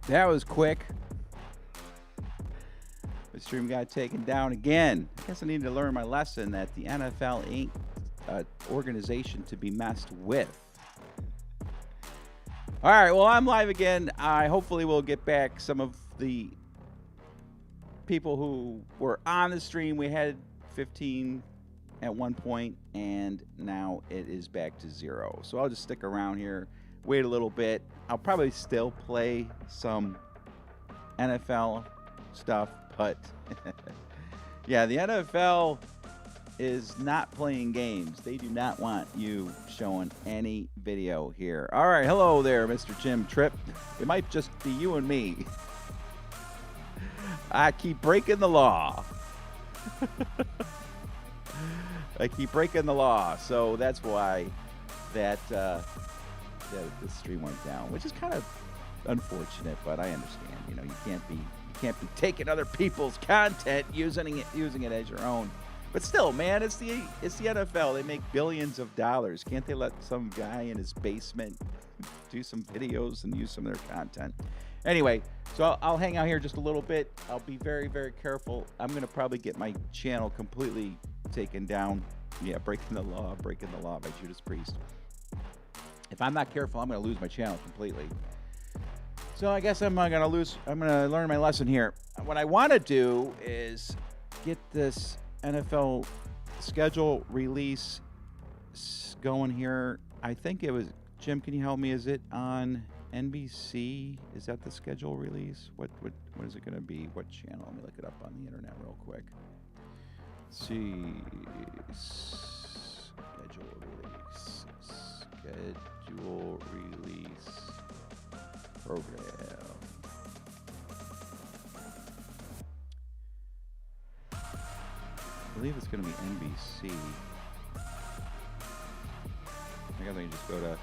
That was quick. The stream got taken down again. I guess I need to learn my lesson that the NFL ain't an organization to be messed with. All right, well, I'm live again. I hopefully will get back some of the people who were on the stream. We had 15 at one point, and now it is back to 0. So I'll just stick around here, wait a little bit. I'll probably still play some NFL stuff, but yeah, the NFL is not playing games. They do not want you showing any video here. All right, hello there, Mr. Jim Tripp. It might just be you and me. I keep breaking the law. I keep breaking the law, so that's why that the stream went down, which is kind of unfortunate, but I understand. You know, you can't be taking other people's content using it as your own. But still, man, it's the NFL. They make billions of dollars. Can't they let some guy in his basement do some videos and use some of their content? Anyway, so I'll hang out here just a little bit. I'll be very, very careful. I'm going to probably get my channel completely taken down. Yeah, breaking the law by Judas Priest. If I'm not careful, I'm going to lose my channel completely. So I guess I'm going to learn my lesson here. What I want to do is get this NFL schedule release going here. I think it was, Jim, can you help me? Is it on NBC? Is that the schedule release? What is it going to be? What channel? Let me look it up on the internet real quick. Let's see. Schedule release program. I believe it's going to be NBC. I guess I can just go to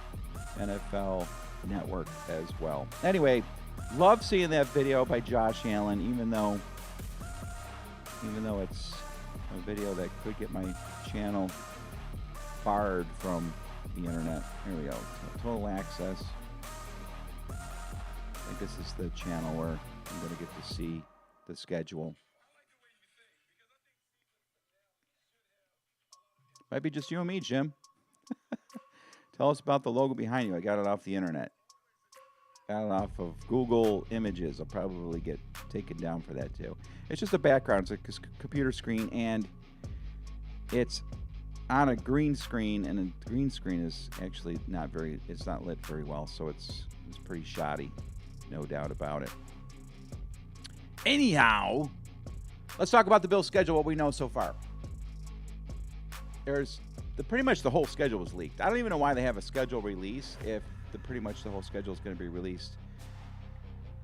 NFL Network as well. Anyway, love seeing that video by Josh Allen, even though it's a video that could get my channel barred from the internet. Here we go. Total access. I think this is the channel where I'm going to get to see the schedule. Might be just you and me, Jim. Tell us about the logo behind you. I got it off the internet. Got it off of Google Images. I'll probably get taken down for that too. It's just a background. It's a computer screen, and it's on a green screen, and the green screen is actually it's not lit very well, so it's pretty shoddy, no doubt about it. Anyhow, let's talk about the Bills' schedule, what we know so far. There's pretty much the whole schedule was leaked. I don't even know why they have a schedule release if pretty much the whole schedule is going to be released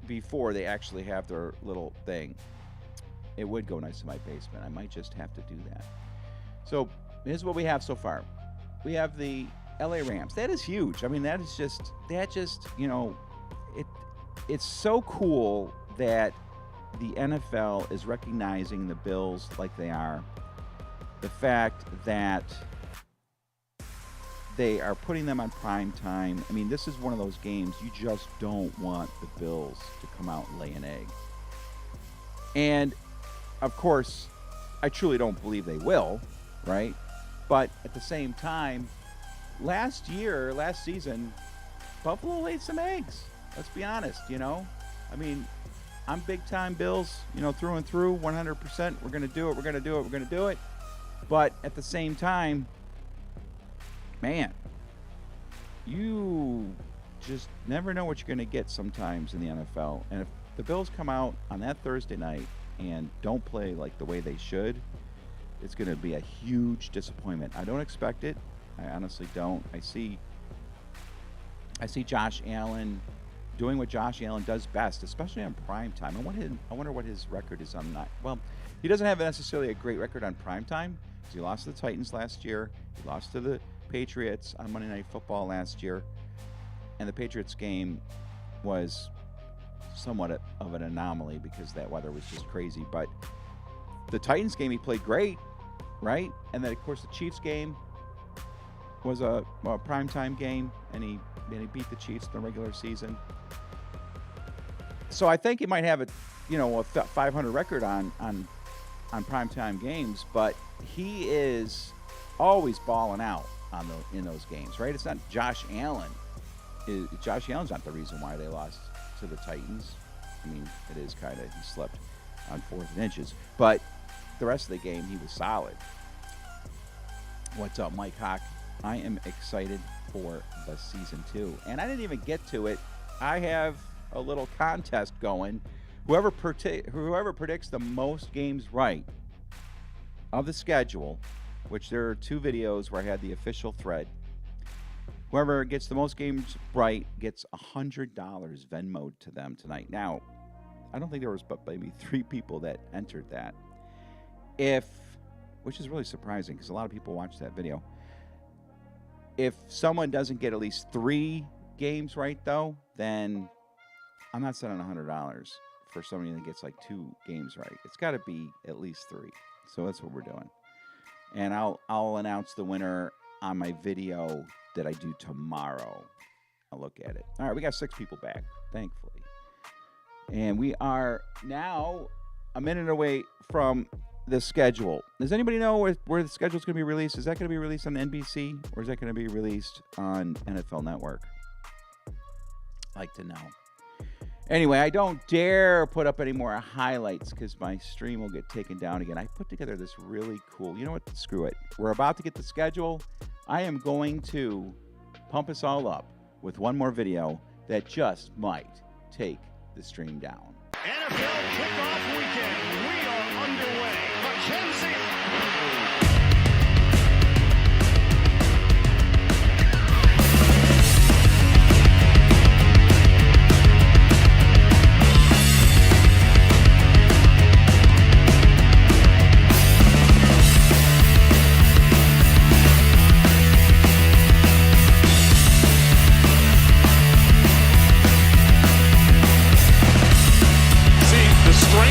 before they actually have their little thing. It would go nice in my basement. I might just have to do that. So here's what we have so far. We have the LA Rams. That is huge. I mean, that just, you know, it's so cool that the NFL is recognizing the Bills like they are. The fact that they are putting them on prime time. I mean, this is one of those games you just don't want the Bills to come out and lay an egg. And, of course, I truly don't believe they will, right? But at the same time, last season, Buffalo laid some eggs. Let's be honest, you know? I mean, I'm big-time Bills, you know, through and through, 100%. We're going to do it. But at the same time, man, you just never know what you're going to get sometimes in the NFL. And if the Bills come out on that Thursday night and don't play like the way they should, it's going to be a huge disappointment. I don't expect it. I honestly don't. I see Josh Allen doing what Josh Allen does best, especially on prime time. I wonder what his record is on that. Well, he doesn't have necessarily a great record on prime time. He lost to the Titans last year. He lost to the Patriots on Monday Night Football last year. And the Patriots game was somewhat of an anomaly because that weather was just crazy. But the Titans game, he played great, right? And then, of course, the Chiefs game was a primetime game, and he beat the Chiefs in the regular season. So I think he might have a 500 record on primetime games, but he is always balling out in those games, right? It's not Josh Allen. Josh Allen's not the reason why they lost to the Titans. I mean, it is kind of, he slept on 4th and inches, but the rest of the game he was solid. What's up, Mike Hawk? I am excited for the season 2, and I didn't even get to it. I have a little contest going. Whoever predicts the most games right of the schedule, which there are 2 videos where I had the official thread. Whoever gets the most games right gets $100 Venmo'd to them tonight. Now, I don't think there was but maybe 3 people that entered that. Which is really surprising because a lot of people watch that video. If someone doesn't get at least 3 games right, though, then I'm not sending $100 for somebody that gets like 2 games right. It's got to be at least 3. So that's what we're doing. And I'll announce the winner on my video that I do tomorrow. I'll look at it. All right, we got 6 people back, thankfully. And we are now a minute away from the schedule. Does anybody know where the schedule is going to be released? Is that going to be released on NBC or is that going to be released on NFL Network? I'd like to know. Anyway, I don't dare put up any more highlights because my stream will get taken down again. I put together this really cool, you know what, screw it. We're about to get the schedule. I am going to pump us all up with one more video that just might take the stream down. NFL kickoff weekend. We are underway. Mackenzie.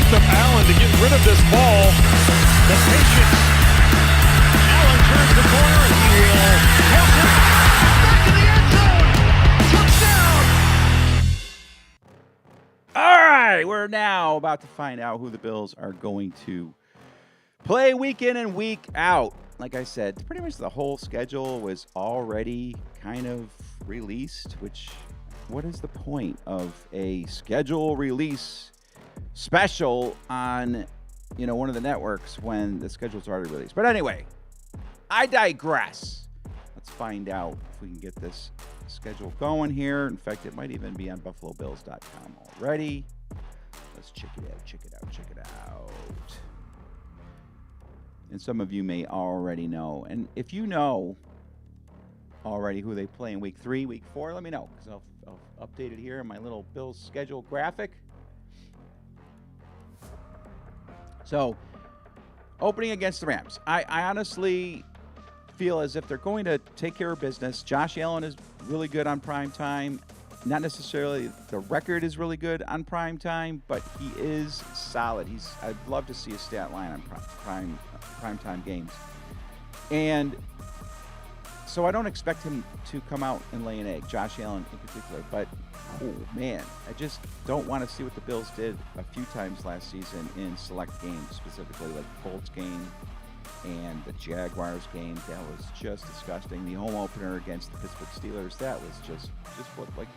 Of Allen to get rid of this ball. The patience. Allen turns the corner and he will toss it back in the end zone. Touchdown. All right, we're now about to find out who the Bills are going to play week in and week out. Like I said, pretty much the whole schedule was already kind of released, which what is the point of a schedule release special on, one of the networks when the schedule's already released? But anyway, I digress. Let's find out if we can get this schedule going here. In fact, it might even be on BuffaloBills.com already. Let's check it out. And some of you may already know. And if you know already who they play in week 3, week 4, let me know because I'll update it here in my little Bills schedule graphic. So, opening against the Rams. I honestly feel as if they're going to take care of business. Josh Allen is really good on prime time. Not necessarily the record is really good on prime time, but he is solid. I'd love to see a stat line on prime time games. And so I don't expect him to come out and lay an egg, Josh Allen in particular. But, oh, man, I just don't want to see what the Bills did a few times last season in select games, specifically like the Colts game and the Jaguars game. That was just disgusting. The home opener against the Pittsburgh Steelers, that was just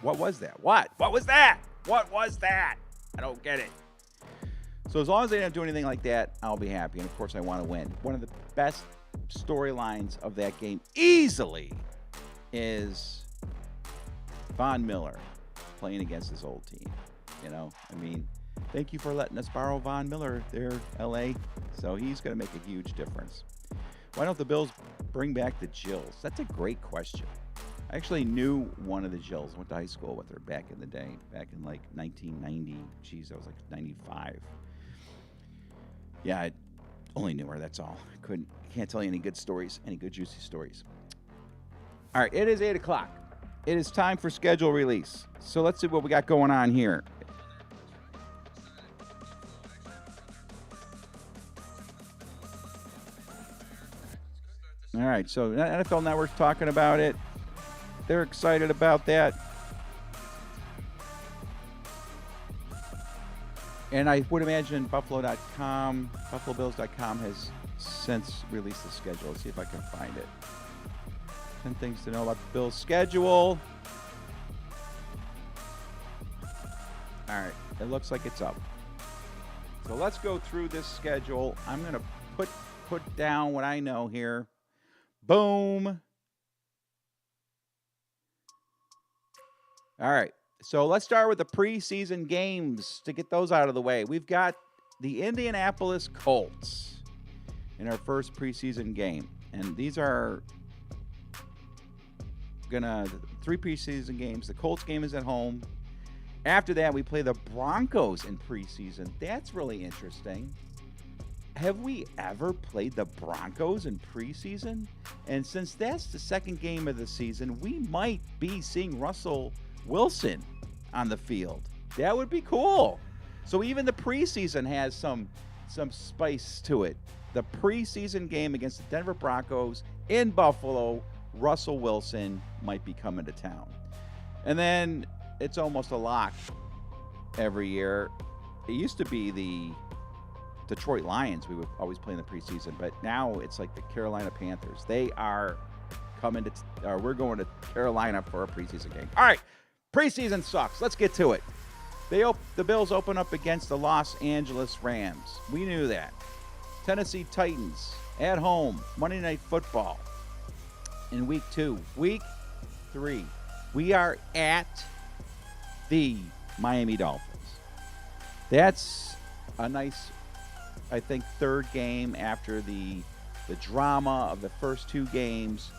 what was that? What was that? What was that? I don't get it. So as long as they don't do anything like that, I'll be happy. And, of course, I want to win. One of the best storylines of that game easily is Von Miller playing against his old team. Thank you for letting us borrow Von Miller there, LA. So he's going to make a huge difference. Why don't the Bills bring back the Jills? That's a great question. I actually knew one of the Jills. Went to high school with her back in the day, back in like 1990. Geez, that was like 95. Yeah, I only knew her, that's all. Can't tell you any good stories, any good juicy stories. All right, it is 8 o'clock. It is time for schedule release. So let's see what we got going on here. All right, so NFL Network's talking about it. They're excited about that. And I would imagine BuffaloBills.com has since released the schedule. Let's see if I can find it. 10 things to know about the Bills' schedule. All right, it looks like it's up. So let's go through this schedule. I'm going to put down what I know here. Boom. All right. So let's start with the preseason games to get those out of the way. We've got the Indianapolis Colts in our first preseason game. And these are three preseason games. The Colts game is at home. After that, we play the Broncos in preseason. That's really interesting. Have we ever played the Broncos in preseason? And since that's the second game of the season, we might be seeing Russell Wilson on the field. That would be cool. So even the preseason has some spice to it. The preseason game against the Denver Broncos in Buffalo, Russell Wilson might be coming to town. And then it's almost a lock every year. It used to be the Detroit Lions we would always play in the preseason, but now it's like the Carolina Panthers. They are we're going to Carolina for a preseason game. All right, preseason sucks. Let's get to it. The Bills open up against the Los Angeles Rams. We knew that. Tennessee Titans at home, Monday Night Football in week 2. Week 3, we are at the Miami Dolphins. That's a nice, I think, third game after the drama of the first 2 games.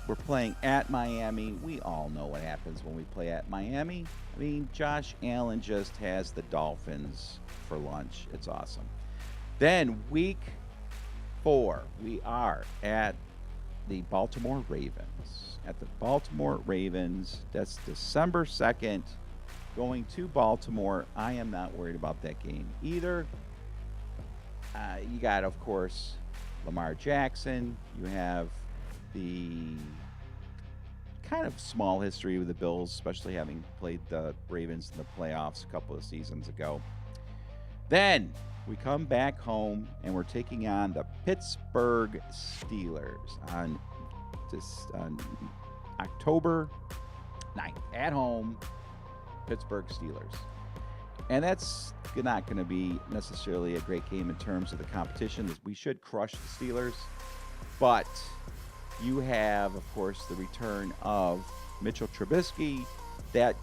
We're playing at Miami. We all know what happens when we play at Miami. I mean, Josh Allen just has the Dolphins for lunch. It's awesome. Then week 4, we are at the Baltimore Ravens. At the Baltimore Ravens. That's December 2nd. Going to Baltimore. I am not worried about that game either. You got, of course, Lamar Jackson. You have the kind of small history with the Bills, especially having played the Ravens in the playoffs a couple of seasons ago. Then we come back home and we're taking on the Pittsburgh Steelers on October 9th at home. Pittsburgh Steelers. And that's not going to be necessarily a great game in terms of the competition. We should crush the Steelers. But you have, of course, the return of Mitchell Trubisky. That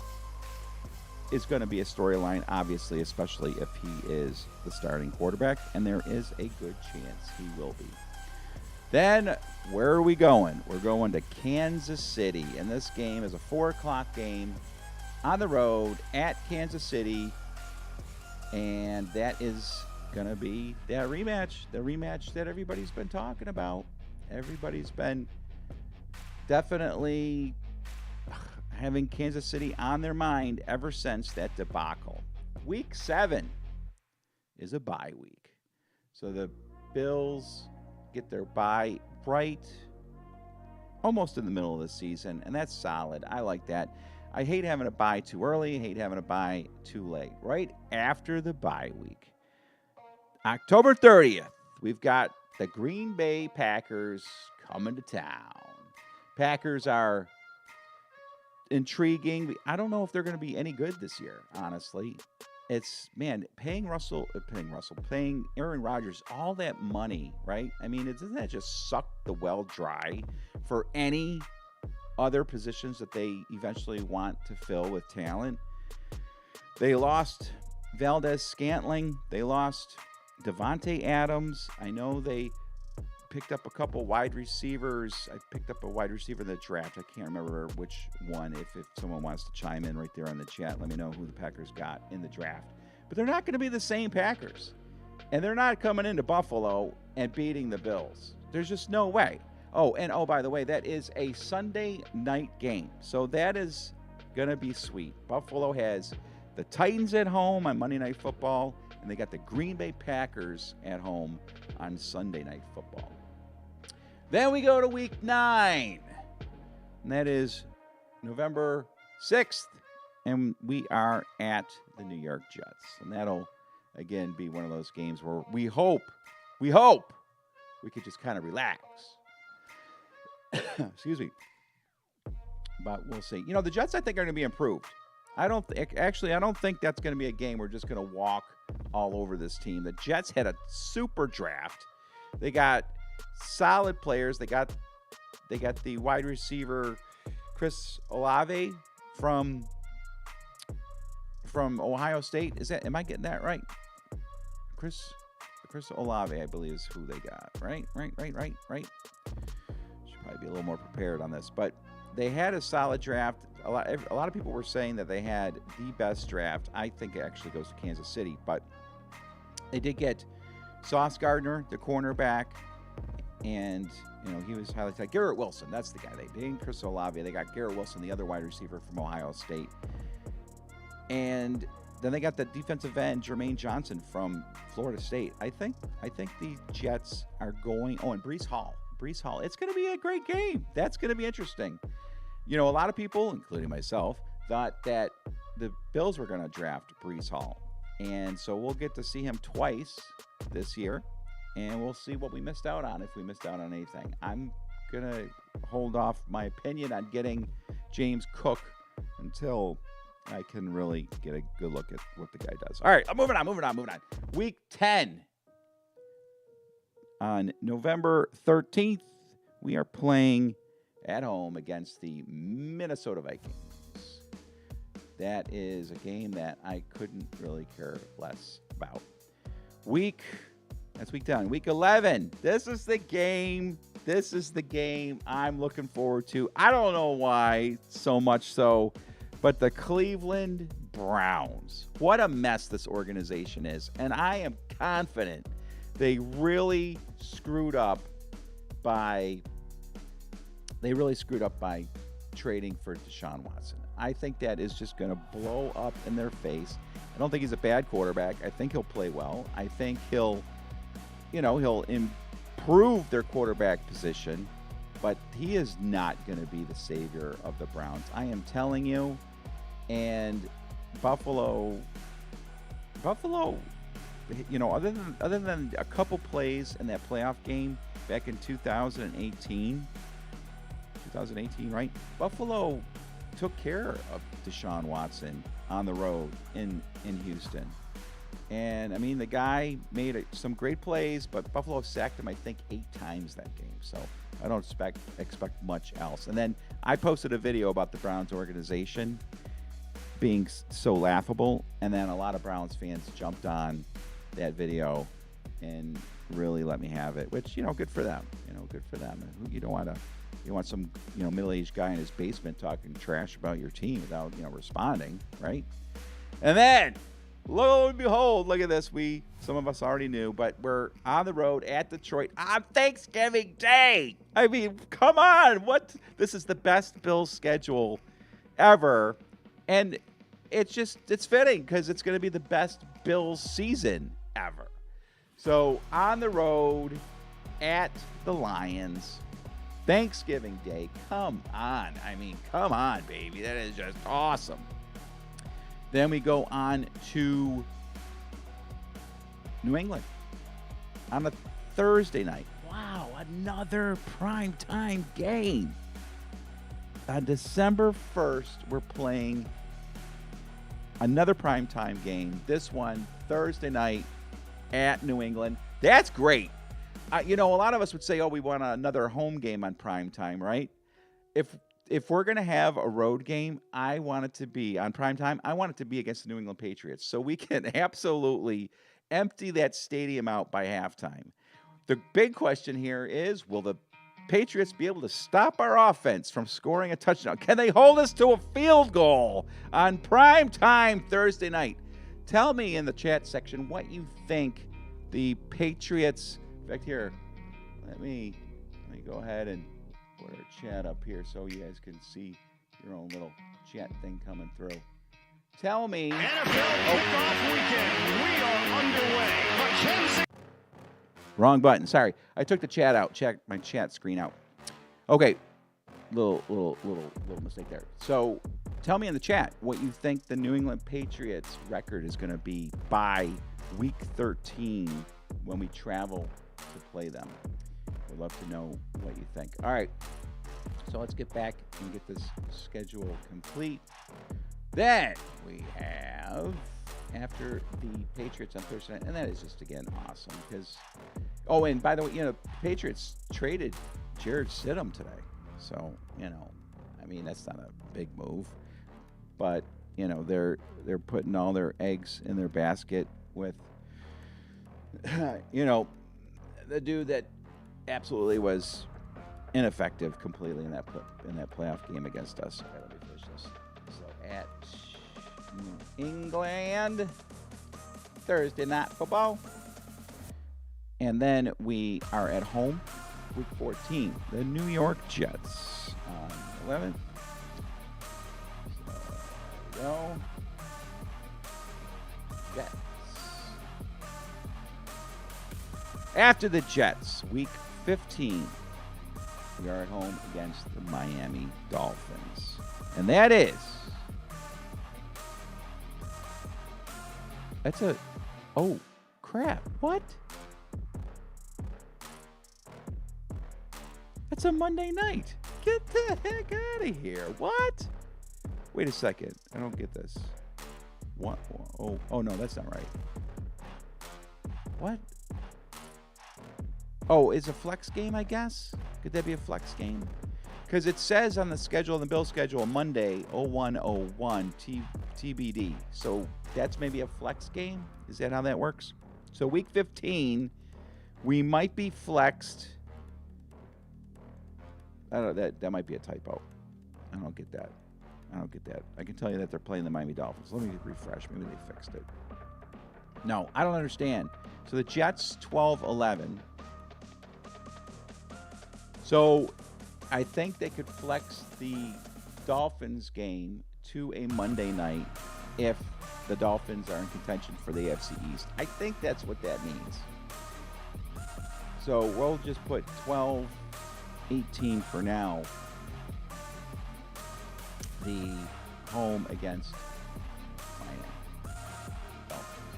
is going to be a storyline, obviously, especially if he is the starting quarterback. And there is a good chance he will be. Then, where are we going? We're going to Kansas City. And this game is a 4 o'clock game on the road at Kansas City. And that is going to be that rematch. The rematch that everybody's been talking about. Everybody's been definitely having Kansas City on their mind ever since that debacle. Week 7 is a bye week. So the Bills get their bye right almost in the middle of the season, and that's solid. I like that. I hate having a bye too early. I hate having a bye too late. Right after the bye week, October 30th, we've got the Green Bay Packers coming to town. Packers are intriguing. I don't know if they're going to be any good this year, honestly. It's, man, paying Aaron Rodgers all that money, right? I mean, doesn't that just suck the well dry for any other positions that they eventually want to fill with talent? They lost Valdez-Scantling. They lost Devontae Adams. I know they picked up a couple wide receivers. I picked up a wide receiver in the draft. I can't remember which one. If someone wants to chime in right there on the chat, let me know who the Packers got in the draft. But they're not going to be the same Packers. And they're not coming into Buffalo and beating the Bills. There's just no way. Oh, and by the way, that is a Sunday night game. So that is going to be sweet. Buffalo has the Titans at home on Monday Night Football, and they got the Green Bay Packers at home on Sunday Night Football. Then we go to week 9, and that is November 6th, and we are at the New York Jets. And again, be one of those games where we hope we could just kind of relax. Excuse me. But we'll see. You know, the Jets, I think, are going to be improved. I don't think that's going to be a game we're just going to walk all over this team. The Jets had a super draft. They got solid players. They got the wide receiver Chris Olave from Ohio State. Am I getting that right? Chris Olave, I believe, is who they got. Right. Should probably be a little more prepared on this, but they had a solid draft. A lot of people were saying that they had the best draft. I think it actually goes to Kansas City, but they did get Sauce Gardner, the cornerback, and he was highlighted. Garrett Wilson, that's the guy. They didn't Chris Olave. They got Garrett Wilson, the other wide receiver from Ohio State, and then they got the defensive end Jermaine Johnson from Florida State. I think the Jets are going. Oh, and Breece Hall. It's going to be a great game. That's going to be interesting. A lot of people, including myself, thought that the Bills were going to draft Breece Hall. And so we'll get to see him twice this year. And we'll see what we missed out on, if we missed out on anything. I'm going to hold off my opinion on getting James Cook until I can really get a good look at what the guy does. All right, I'm moving on. Week 10. On November 13th, we are playing at home against the Minnesota Vikings. That is a game that I couldn't really care less about. That's week 10. Week 11. This is the game I'm looking forward to. I don't know why so much so, but the Cleveland Browns. What a mess this organization is. And I am confident they really screwed up by trading for Deshaun Watson. I think that is just going to blow up in their face. I don't think he's a bad quarterback. I think he'll play well. I think he'll improve their quarterback position, but he is not going to be the savior of the Browns. I am telling you. And Buffalo, other than a couple plays in that playoff game back in 2018, right? Buffalo took care of Deshaun Watson on the road in Houston. And, I mean, the guy made some great plays, but Buffalo sacked him, I think, 8 times that game. So I don't expect much else. And then I posted a video about the Browns organization being so laughable, and then a lot of Browns fans jumped on that video and really let me have it, which, good for them. Good for them. You want some, middle-aged guy in his basement talking trash about your team without, responding, right? And then, lo and behold, look at this. Some of us already knew, but we're on the road at Detroit on Thanksgiving Day. I mean, come on. This is the best Bills schedule ever. And it's fitting because it's going to be the best Bills season ever. So on the road at the Lions, Thanksgiving Day. Come on. I mean, come on, baby. That is just awesome. Then we go on to New England on a Thursday night. Wow, another primetime game. On December 1st, we're playing another primetime game. This one, Thursday night at New England. That's great. A lot of us would say, we want another home game on primetime, right? If we're going to have a road game, I want it to be on primetime. I want it to be against the New England Patriots so we can absolutely empty that stadium out by halftime. The big question here is, will the Patriots be able to stop our offense from scoring a touchdown? Can they hold us to a field goal on primetime Thursday night? Tell me in the chat section what you think the Patriots. In fact, here, let me go ahead and put our chat up here so you guys can see your own little chat thing coming through. Tell me. NFL kickoff weekend. We are underway. Wrong button. Sorry, I took the chat out. Check my chat screen out. Okay, little mistake there. So, tell me in the chat what you think the New England Patriots record is going to be by Week 13 when we travel to play them. We'd love to know what you think. All right, so let's get back and get this schedule complete. Then we have, after the Patriots on Thursday night, and that is just, again, awesome because, oh, and by the way, Patriots traded Jared Stidham today. So, I mean, that's not a big move. But, they're putting all their eggs in their basket with, the dude that absolutely was ineffective completely in that playoff game against us. Okay, let me finish this. So at New England, Thursday night football. And then we are at home, week 14, the New York Jets on 11th. So there we go. Jets. After the Jets, week 15, we are at home against the Miami Dolphins. And oh, crap. What? That's a Monday night. Get the heck out of here. What? Wait a second. I don't get this. What? Oh, no, that's not right. What? Oh, it's a flex game, I guess? Could that be a flex game? Because it says on the schedule, the Bill schedule, Monday, 0101 TBD. So that's maybe a flex game? Is that how that works? So week 15, we might be flexed. I don't know, that might be a typo. I don't get that. I can tell you that they're playing the Miami Dolphins. Let me refresh. Maybe they fixed it. No, I don't understand. So the Jets, 12-11. So I think they could flex the Dolphins game to a Monday night if the Dolphins are in contention for the AFC East. I think that's what that means. So we'll just put 12-18 for now. The home against Miami Dolphins.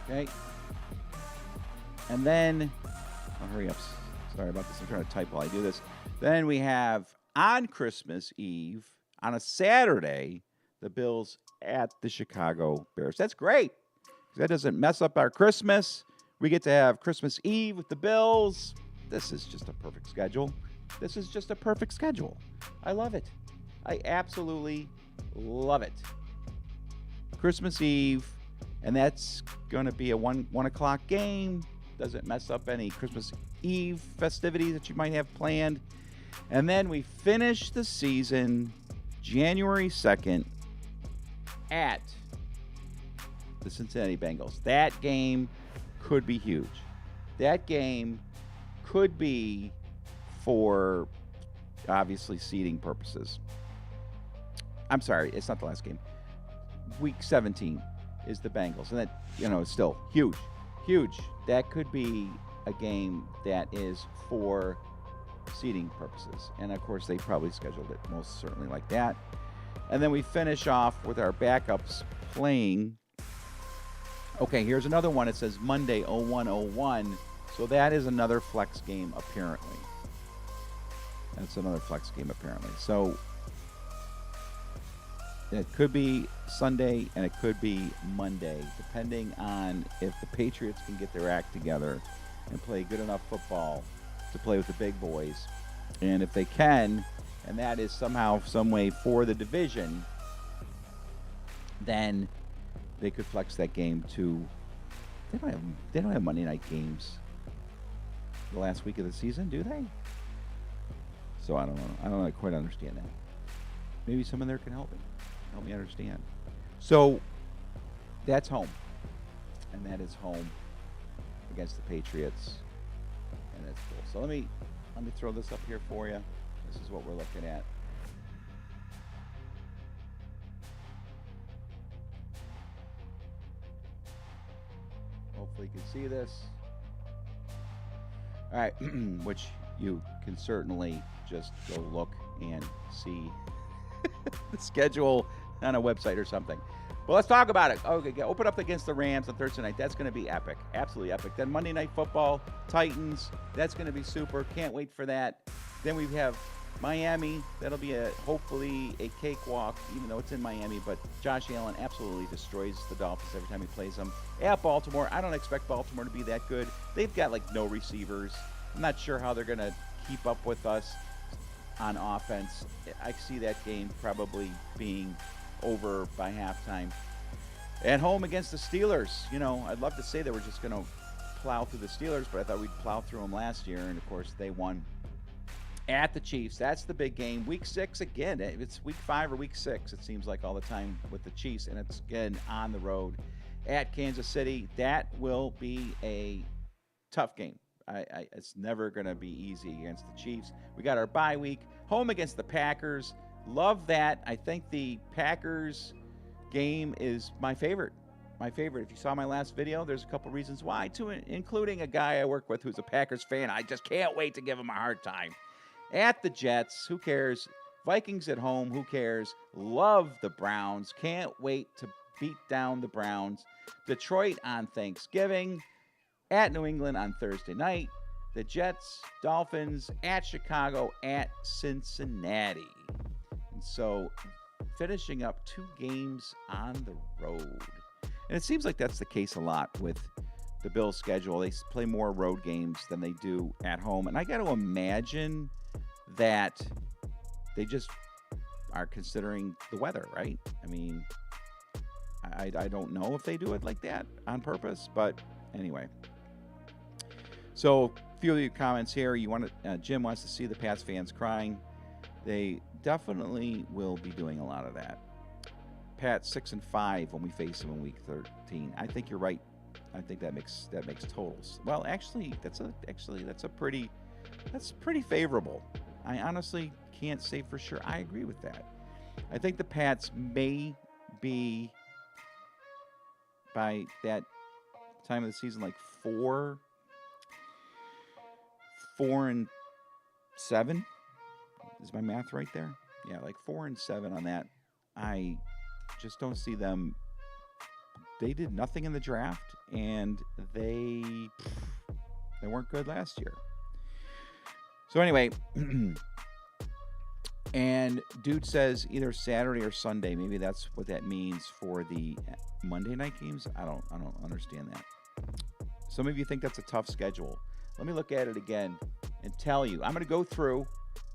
Okay. And then, hurry up. Sorry about this. I'm trying to type while I do this. Then we have on Christmas Eve, on a Saturday, the Bills at the Chicago Bears. That's great. That doesn't mess up our Christmas. We get to have Christmas Eve with the Bills. This is just a perfect schedule. I love it. I absolutely love it. Christmas Eve, and that's going to be a 1 o'clock game. Doesn't mess up any Christmas Eve festivities that you might have planned. And then we finish the season January 2nd at the Cincinnati Bengals. That game could be huge. That game could be for, obviously, seeding purposes. I'm sorry, it's not the last game. Week 17 is the Bengals. And that, is still huge. Huge. That could be a game that is for seeding purposes. And, of course, they probably scheduled it most certainly like that. And then we finish off with our backups playing. Okay, here's another one. It says Monday, 0101. So that is another flex game, apparently. That's another flex game, apparently. So it could be Sunday and it could be Monday, depending on if the Patriots can get their act together and play good enough football to play with the big boys. And if they can, and that is somehow, some way for the division, then they could flex that game to. They don't have Monday night games the last week of the season, do they? So I don't know. I don't quite understand that. Maybe someone there can help me understand. So that's home, and that is home against the Patriots, and that's cool. So let me throw this up here for you. This is what we're looking at. Hopefully you can see this. All right, which you can certainly just go look and see the schedule on a website or something. But let's talk about it. Okay, open up against the Rams on Thursday night. That's going to be epic. Absolutely epic. Then Monday Night Football, Titans. That's going to be super. Can't wait for that. Then we have Miami. That'll be hopefully a cakewalk, even though it's in Miami. But Josh Allen absolutely destroys the Dolphins every time he plays them. At Baltimore, I don't expect Baltimore to be that good. They've got like no receivers. I'm not sure how they're going to keep up with us on offense. I see that game probably being over by halftime. At home against the Steelers, I'd love to say that we're just going to plow through the Steelers, but I thought we'd plow through them last year, and of course they won. At the Chiefs, that's the big game. Week 6 again. It's week 5 or week 6, it seems like all the time with the Chiefs, and it's again on the road at Kansas City. That will be a tough game. It's never going to be easy against the Chiefs. We got our bye week. Home against the Packers. Love that. I think the Packers game is my favorite. My favorite. If you saw my last video, there's a couple reasons why, too, including a guy I work with who's a Packers fan. I just can't wait to give him a hard time. At the Jets, who cares? Vikings at home, who cares? Love the Browns. Can't wait to beat down the Browns. Detroit on Thanksgiving. At New England on Thursday night. The Jets, Dolphins, at Chicago, at Cincinnati. And so finishing up 2 games on the road. And it seems like that's the case a lot with the Bills' schedule. They play more road games than they do at home. And I got to imagine that they just are considering the weather, right? I mean, I don't know if they do it like that on purpose, but anyway. So, a few of your comments here. Jim wants to see the Pats fans crying. They definitely will be doing a lot of that. Pats 6-5 when we face them in week 13. I think you're right. I think that makes totals. Well, actually, that's pretty favorable. I honestly can't say for sure. I agree with that. I think the Pats may be by that time of the season like 4-7. Is my math right there? Yeah, like 4-7 on that. I just don't see them. They did nothing in the draft, and they weren't good last year. So anyway, and dude says either Saturday or Sunday. Maybe that's what that means for the Monday night games. I don't understand that. Some of you think that's a tough schedule. Let me look at it again and tell you. I'm going to go through.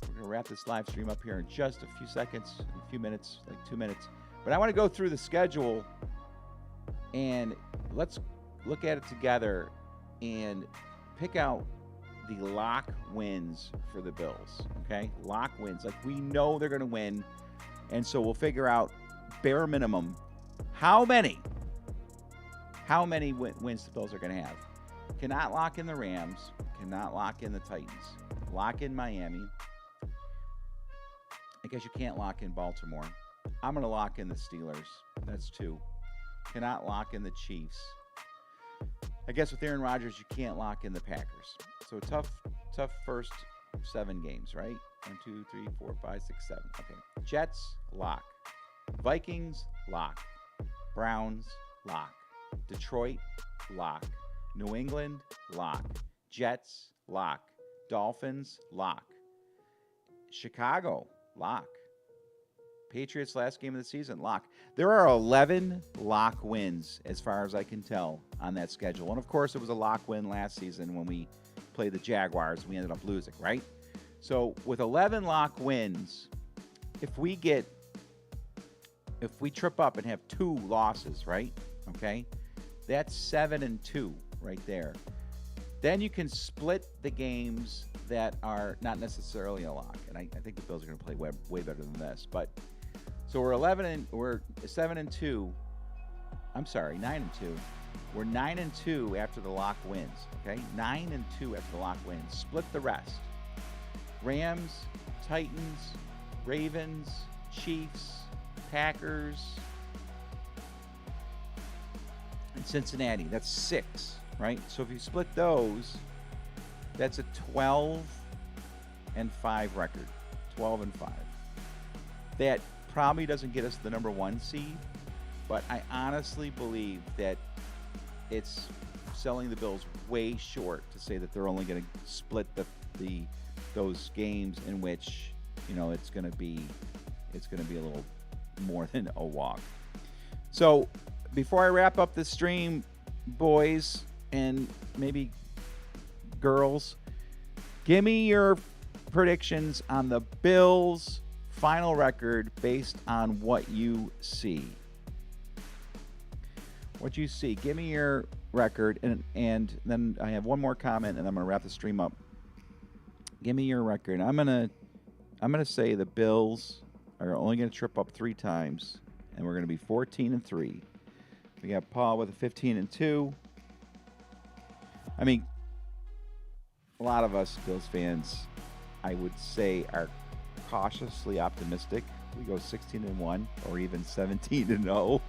We're going to wrap this live stream up here in just a few seconds, a few minutes, like 2 minutes. But I want to go through the schedule, and let's look at it together and pick out the lock wins for the Bills, okay? Lock wins. Like, we know they're going to win, and so we'll figure out, bare minimum, how many wins the Bills are going to have. Cannot lock in the Rams. Cannot lock in the Titans. Lock in Miami. I guess you can't lock in Baltimore. I'm going to lock in the Steelers. That's 2. Cannot lock in the Chiefs. I guess with Aaron Rodgers, you can't lock in the Packers. So tough first 7 games, right? 1, 2, 3, 4, 5, 6, 7. Okay. Jets, lock. Vikings, lock. Browns, lock. Detroit, lock. New England, lock. Jets, lock. Dolphins, lock. Chicago, lock. Patriots last game of the season, lock. There are 11 lock wins as far as I can tell on that schedule. And of course, it was a lock win last season when we played the Jaguars. We ended up losing, right? So with 11 lock wins, if we trip up and have 2 losses, right? Okay, that's 7-2 right there. Then you can split the games that are not necessarily a lock, and I think the Bills are going to play way better than this. But so we're 7-2. I'm sorry, 9-2. We're 9-2 after the lock wins. Okay, 9-2 after the lock wins. Split the rest. Rams, Titans, Ravens, Chiefs, Packers, and Cincinnati. That's 6. Right? So if you split those, that's a 12-5 record. 12-5. That probably doesn't get us the number 1 seed, but I honestly believe that it's selling the Bills way short to say that they're only going to split those games in which, you know, it's going to be a little more than a walk. So before I wrap up this stream, boys and maybe girls, give me your predictions on the Bills' final record based on what you see. What you see. Give me your record, and then I have one more comment, and I'm going to wrap the stream up. Give me your record. I'm gonna say the Bills are only going to trip up 3 times, and we're going to be 14-3. We got Paul with a 15-2. I mean, a lot of us Bills fans, I would say, are cautiously optimistic. We go 16-1 or even 17-0.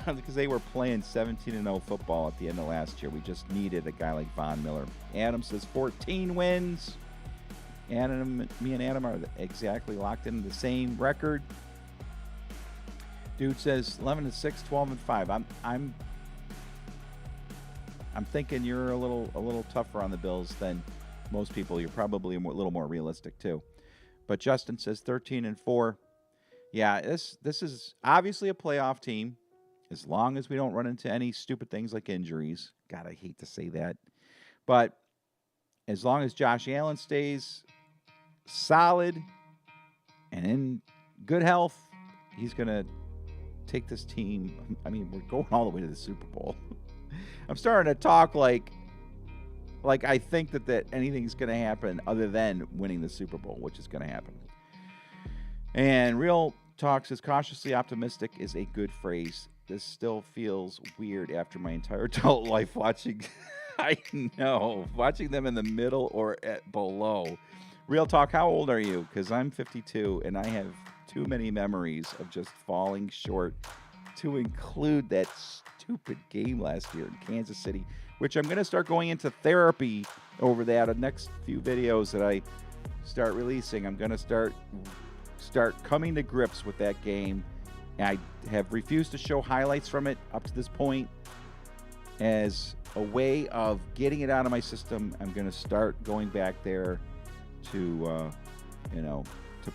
Because they were playing 17-0 football at the end of last year. We just needed a guy like Von Miller. Adam says 14 wins. Me and Adam are exactly locked into the same record. Dude says 11-6, 12-5. I'm thinking you're a little tougher on the Bills than most people. You're probably a little more realistic too. But Justin says 13-4. Yeah, this is obviously a playoff team. As long as we don't run into any stupid things like injuries. God, I hate to say that. But as long as Josh Allen stays solid and in good health, he's going to take this team. I mean, we're going all the way to the Super Bowl. I'm starting to talk like I think that anything's going to happen other than winning the Super Bowl, which is going to happen. And Real Talk says cautiously optimistic is a good phrase. This still feels weird after my entire adult life watching. I know, watching them in the middle or below. Real Talk, how old are you? Because I'm 52 and I have too many memories of just falling short to include that stupid game last year in Kansas City, which I'm going to start going into therapy over that. The next few videos that I start releasing, I'm going to start coming to grips with that game. I have refused to show highlights from it up to this point as a way of getting it out of my system. I'm going to start going back there to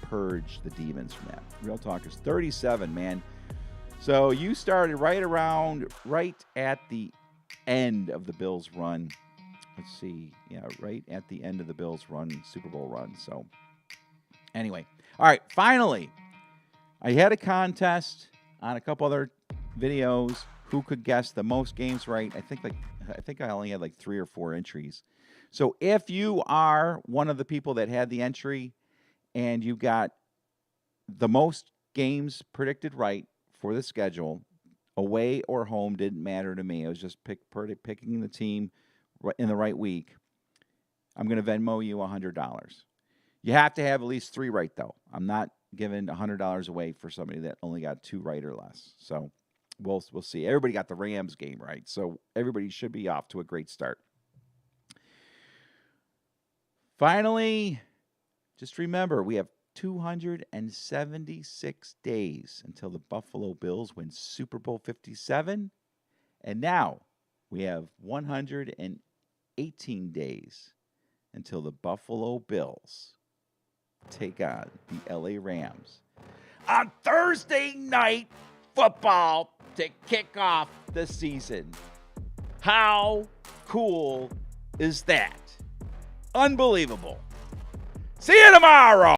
purge the demons from that. Real Talk is 37, man. So you started right at the end of the Bills run. Let's see. Yeah, right at the end of the Bills run, Super Bowl run. So anyway. All right, finally, I had a contest on a couple other videos. Who could guess the most games right? I think I only had like 3 or 4 entries. So if you are one of the people that had the entry and you got the most games predicted right for the schedule, away or home didn't matter to me. I was just picking the team in the right week. I'm going to Venmo you $100. You have to have at least 3 right, though. I'm not giving $100 away for somebody that only got 2 right or less. So we'll see. Everybody got the Rams game right, so everybody should be off to a great start. Finally, just remember, we have 276 days until the Buffalo Bills win Super Bowl 57. And now we have 118 days until the Buffalo Bills take on the LA Rams on Thursday night football to kick off the season. How cool is that? Unbelievable. See you tomorrow.